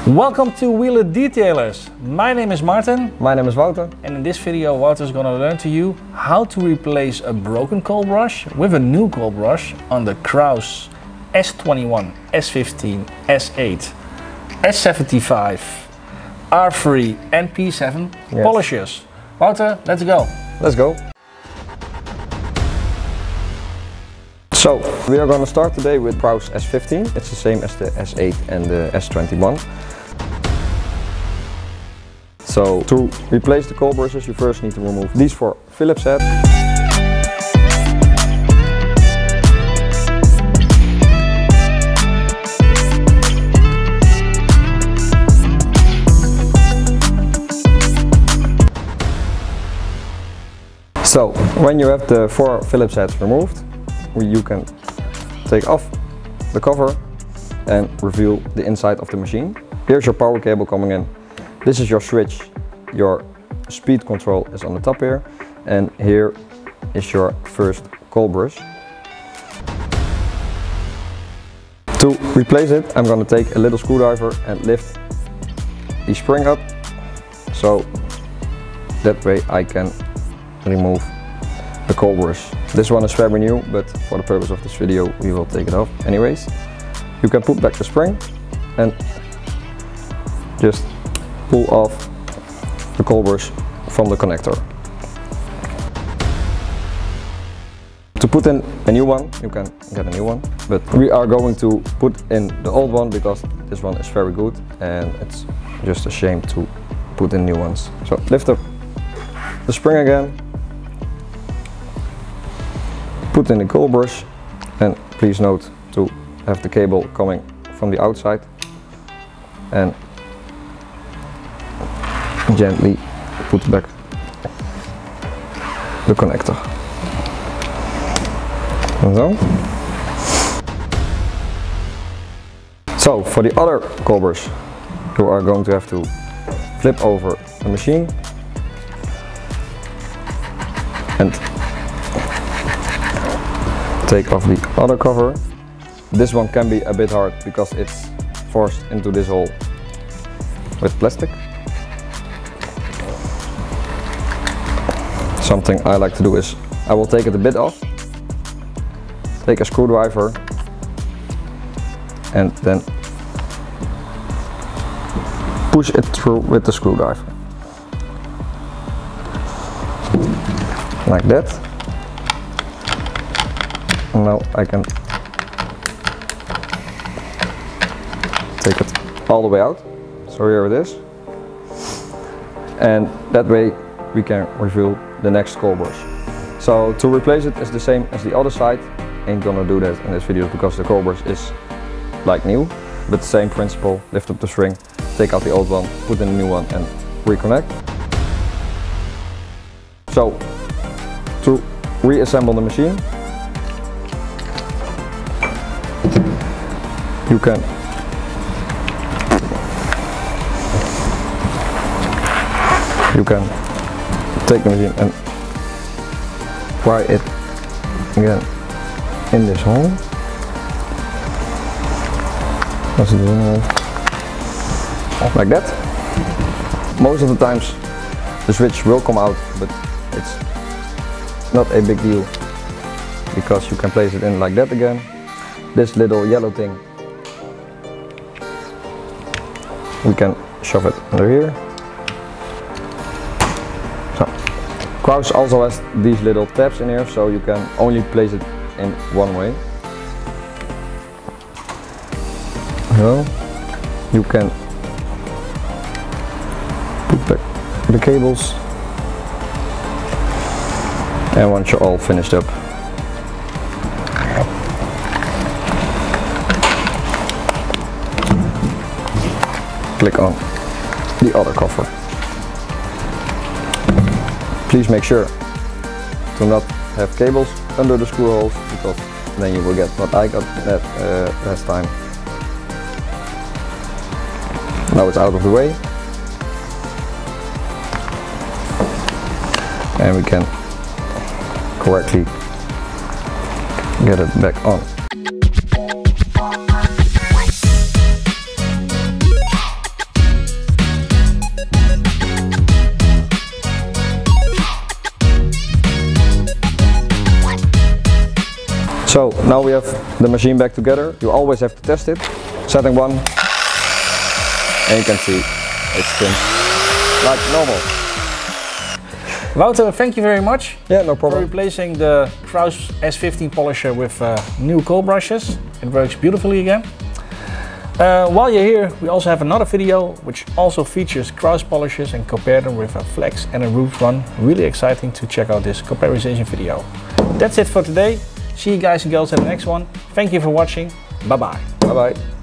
Welcome to Wheeler Detailers. My name is Martin. My name is Wouter. And in this video Wouter is going to learn to you how to replace a broken cold brush with a new cold brush on the Krauss S21, S15, S8, S75, R3 and P7 polishers. Wouter, let's go. Let's go. So, we are going to start today with Krauss S15. It's the same as the S8 and the S21. So, to replace the cold brushes, you first need to remove these four Phillips heads. So, when you have the four Phillips heads removed, you can take off the cover and reveal the inside of the machine. Here's your power cable coming in. This is your switch. Your speed control is on the top here, and here is your first cold brush. To replace it, I'm going to take a little screwdriver and lift the spring up, so that way I can remove the cold brush. This one is very new, but for the purpose of this video we will take it off anyways. You can put back the spring and just pull off the cold brush from the connector. To put in a new one, you can get a new one, but we are going to put in the old one because this one is very good and it's just a shame to put in new ones. So lift up the spring again, put in the cold brush, and please note to have the cable coming from the outside and gently put back the connector. So for the other cold brush, you are going to have to flip over the machine and take off the other cover. This one can be a bit hard because it's forced into this hole with plastic. Something I like to do is I will take it a bit off, take a screwdriver and then push it through with the screwdriver. Like that. And now I can take it all the way out. So here it is. And that way we can reveal the next cold brush. So to replace it is the same as the other side. Ain't gonna do that in this video because the cold brush is like new, but the same principle. Lift up the string, take out the old one, put in a new one and reconnect. So to reassemble the machine, you can take the machine and pry it again in this hole. Like that. Most of the times the switch will come out, but it's not a big deal because you can place it in like that again. This little yellow thing, we can shove it under here. So, Krauss also has these little tabs in here, so you can only place it in one way. So, you can put back the cables, and once you're all finished up, click on the other cover. Please make sure to not have cables under the screw holes because then you will get what I got that last time. Now it's out of the way and we can correctly get it back on. Now we have the machine back together. You always have to test it. Setting 1, and you can see it spins like normal. Wouter, thank you very much. Yeah, no For problem. replacing the Krauss S15 polisher with new cold brushes. It works beautifully again. While you're here, we also have another video which also features Krauss polishers and compare them with a flex and a roof run. Really exciting to check out this comparison video. That's it for today. See you guys and girls in the next one. Thank you for watching. Bye bye. Bye bye.